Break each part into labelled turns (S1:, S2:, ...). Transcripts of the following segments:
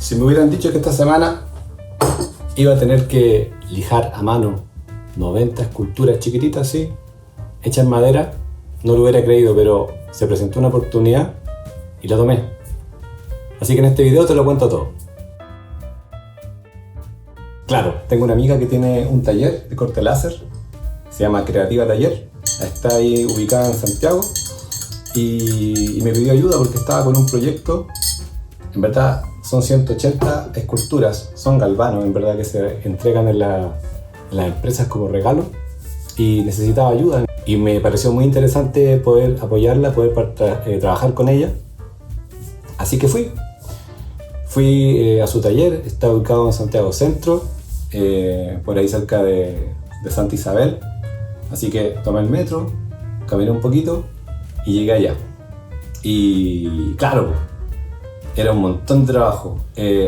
S1: Si me hubieran dicho que esta semana iba a tener que lijar a mano 90 esculturas chiquititas así, hechas en madera, no lo hubiera creído, pero se presentó una oportunidad y la tomé. Así que en este video te lo cuento todo. Claro, tengo una amiga que tiene un taller de corte láser, se llama Creativa Taller, está ahí ubicada en Santiago y me pidió ayuda porque estaba con un proyecto. En verdad son 180 esculturas, son galvanos en verdad que se entregan en las empresas como regalo y necesitaba ayuda y me pareció muy interesante poder apoyarla, poder trabajar con ella. Así que fui a su taller, está ubicado en Santiago Centro, por ahí cerca de Santa Isabel. Así que tomé el metro, caminé un poquito y llegué allá. Y claro, era un montón de trabajo.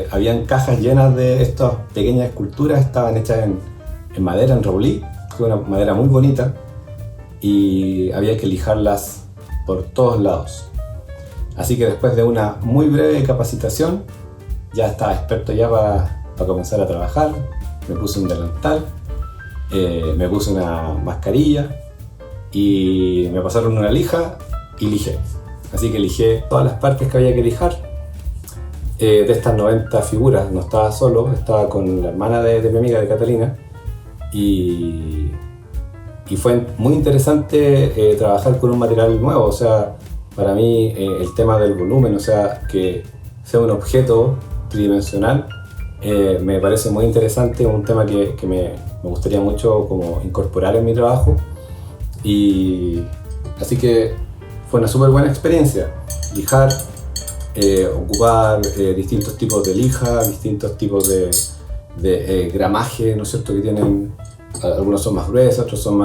S1: Habían cajas llenas de estas pequeñas esculturas, estaban hechas en madera, en roblí, que es una madera muy bonita, y había que lijarlas por todos lados. Así que después de una muy breve capacitación, ya estaba experto ya para comenzar a trabajar. Me puse un delantal, me puse una mascarilla y me pasaron una lija y lijé. Así que lijé todas las partes que había que lijar. De estas 90 figuras no estaba solo, estaba con la hermana de mi amiga, de Catalina, y fue muy interesante trabajar con un material nuevo. O sea, para mí el tema del volumen, o sea, que sea un objeto tridimensional, me parece muy interesante, un tema que me gustaría mucho como incorporar en mi trabajo, y así que fue una súper buena experiencia lijar, ocupar distintos tipos de lija, distintos tipos de gramaje, ¿no es cierto?, que tienen, algunos son más gruesas, otros son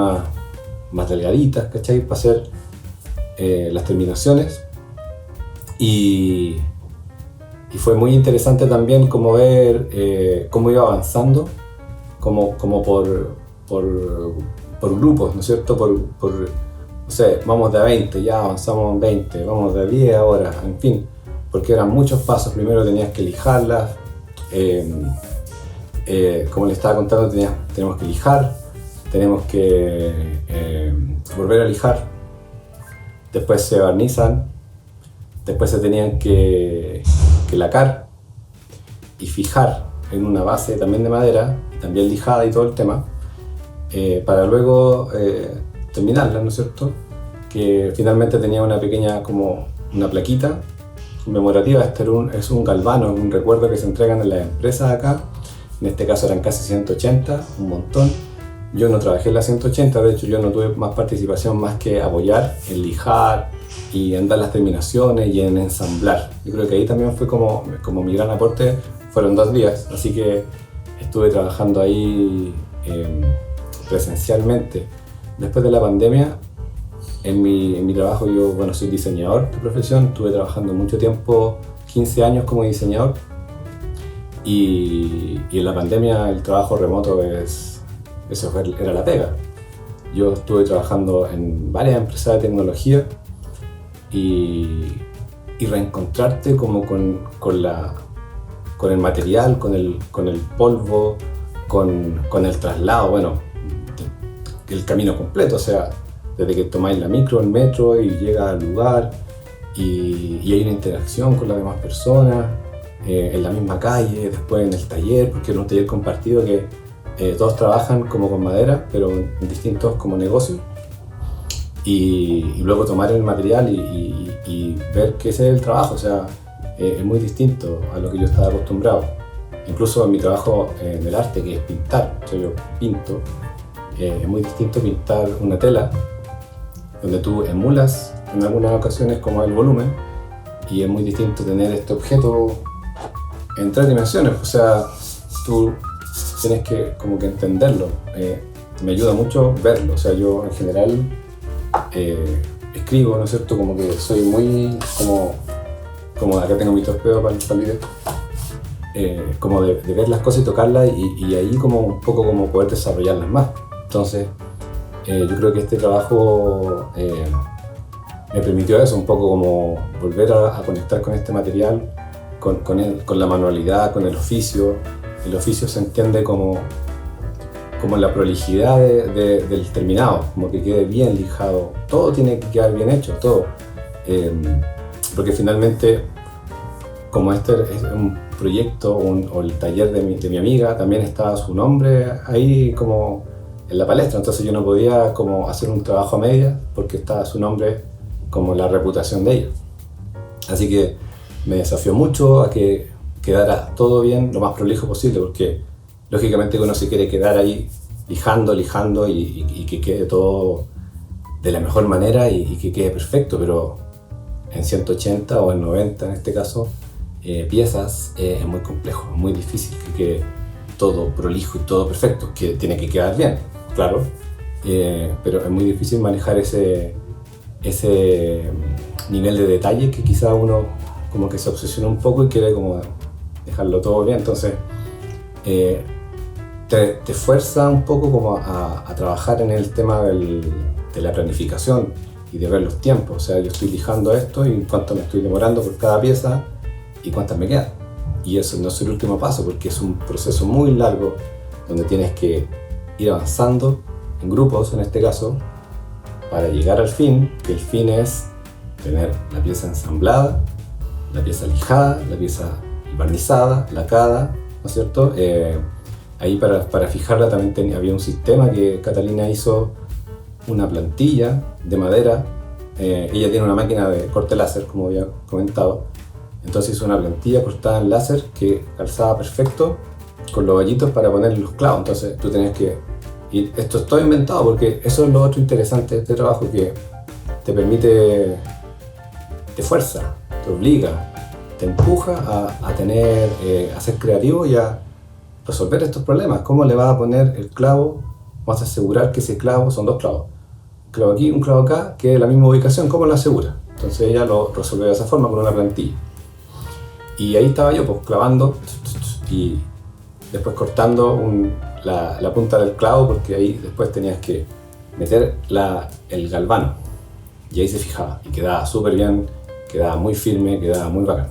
S1: más delgaditas, ¿cachai?, para hacer las terminaciones. Y fue muy interesante también como ver cómo iba avanzando, como por grupos, ¿no es cierto? No sé, vamos de a 20, ya avanzamos en 20, vamos de a 10 ahora, en fin, porque eran muchos pasos. Primero tenías que lijarlas, como les estaba contando, tenemos que lijar, tenemos que volver a lijar, después se barnizan, después se tenían que lacar y fijar en una base también de madera, también lijada y todo el tema, para luego terminarla, ¿no es cierto? Que finalmente tenía una pequeña, como una plaquita conmemorativa. Este es un galvano, un recuerdo que se entregan en las empresas acá. En este caso eran casi 180, un montón. Yo no trabajé en las 180, de hecho yo no tuve más participación más que apoyar en lijar y en dar las terminaciones y en ensamblar. Yo creo que ahí también fue como mi gran aporte. Fueron 2 días, así que estuve trabajando ahí presencialmente. Después de la pandemia, en mi trabajo, yo soy diseñador de profesión, estuve trabajando mucho tiempo, 15 años como diseñador, y en la pandemia el trabajo remoto era la pega. Yo estuve trabajando en varias empresas de tecnología y reencontrarte como con el material, con el polvo, con el traslado, el camino completo, o sea, desde que tomáis la micro, el metro y llega al lugar y hay una interacción con las demás personas, en la misma calle, después en el taller, porque era un taller compartido que todos trabajan como con madera, pero en distintos como negocios, y luego tomar el material y ver que ese es el trabajo. O sea, es muy distinto a lo que yo estaba acostumbrado. Incluso en mi trabajo en el arte, que es pintar, o sea, yo pinto, es muy distinto pintar una tela donde tú emulas en algunas ocasiones como el volumen, y es muy distinto tener este objeto en 3 dimensiones. O sea, tú tienes que como que entenderlo. Me ayuda mucho verlo. O sea, yo en general escribo, ¿no es cierto? Como que soy muy como acá tengo mi torpedo para el video, como de ver las cosas y tocarlas y ahí como un poco como poder desarrollarlas más. Entonces yo creo que este trabajo me permitió eso, un poco como volver a conectar con este material, con la manualidad, con el oficio. El oficio se entiende como la prolijidad del terminado, como que quede bien lijado, todo tiene que quedar bien hecho, todo. Porque finalmente, como este es un proyecto o el taller de mi amiga, también estaba su nombre ahí como en la palestra, entonces yo no podía como hacer un trabajo a medias porque estaba su nombre como la reputación de ella. Así que me desafió mucho a que quedara todo bien, lo más prolijo posible, porque lógicamente uno se quiere quedar ahí lijando y que quede todo de la mejor manera y que quede perfecto, pero en 180 o en 90 en este caso piezas es muy complejo, muy difícil que quede todo prolijo y todo perfecto, que tiene que quedar bien, claro, pero es muy difícil manejar ese nivel de detalle que quizá uno como que se obsesiona un poco y quiere como dejarlo todo bien, entonces te fuerza un poco como a trabajar en el tema de la planificación y de ver los tiempos, o sea, yo estoy lijando esto y cuánto me estoy demorando por cada pieza y cuántas me quedan. Y eso no es el último paso porque es un proceso muy largo donde tienes que ir avanzando en grupos, en este caso, para llegar al fin, que el fin es tener la pieza ensamblada, la pieza lijada, la pieza barnizada, lacada, ¿no es cierto? Ahí para fijarla también había un sistema que Catalina hizo, una plantilla de madera. Ella tiene una máquina de corte láser, como había comentado. Entonces hizo una plantilla cortada en láser que calzaba perfecto con los hoyitos para poner los clavos. Entonces tú tenías que ir, esto es todo inventado porque eso es lo otro interesante de este trabajo, que te permite, te fuerza, te obliga, te empuja a tener, a ser creativo y a resolver estos problemas. ¿Cómo le vas a poner el clavo? Vas a asegurar que ese clavo, son dos clavos, un clavo aquí, un clavo acá, que es la misma ubicación, ¿cómo lo asegura? Entonces ella lo resolvió de esa forma con una plantilla. Y ahí estaba yo, pues clavando y después cortando la punta del clavo, porque ahí después tenías que meter el galvano y ahí se fijaba y quedaba súper bien, quedaba muy firme, quedaba muy bacán.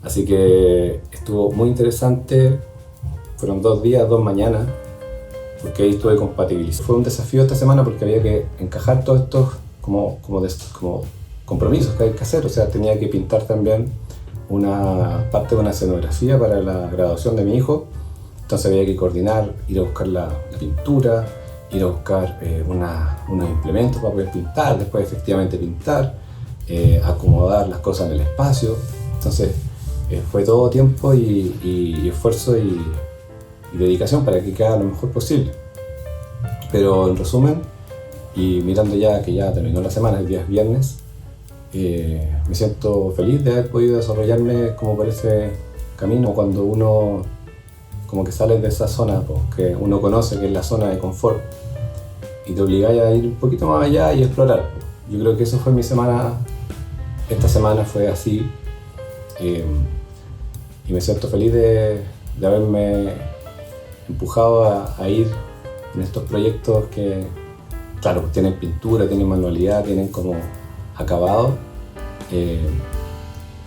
S1: Así que estuvo muy interesante, fueron 2 días, 2 mañanas, porque ahí estuve compatibilizando. Fue un desafío esta semana porque había que encajar todos estos como compromisos que hay que hacer, o sea, tenía que pintar también una parte de una escenografía para la graduación de mi hijo, entonces había que coordinar, ir a buscar la pintura, ir a buscar unos implementos para poder pintar, después efectivamente pintar, acomodar las cosas en el espacio, entonces fue todo tiempo y esfuerzo y dedicación para que quede lo mejor posible. Pero en resumen, y mirando ya que ya terminó la semana, el día es viernes, me siento feliz de haber podido desarrollarme como por ese camino, cuando uno como que sale de esa zona que uno conoce, que es la zona de confort, y te obligáis a ir un poquito más allá y explorar. Yo creo que eso fue mi semana, esta semana fue así, y me siento feliz de haberme empujado a ir en estos proyectos que, claro, tienen pintura, tienen manualidad, tienen como acabado,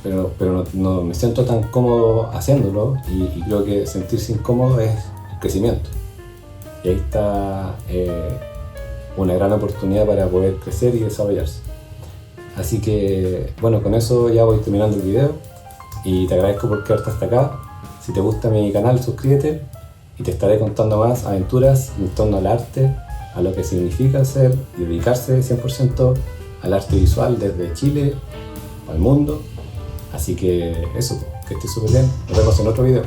S1: pero no me siento tan cómodo haciéndolo y creo que sentirse incómodo es el crecimiento. Y ahí está una gran oportunidad para poder crecer y desarrollarse. Así que, bueno, con eso ya voy terminando el video y te agradezco por quedarte hasta acá. Si te gusta mi canal, suscríbete y te estaré contando más aventuras en torno al arte, a lo que significa ser y dedicarse 100% al arte visual desde Chile al mundo. Así que eso, que estés súper bien. Nos vemos en otro video.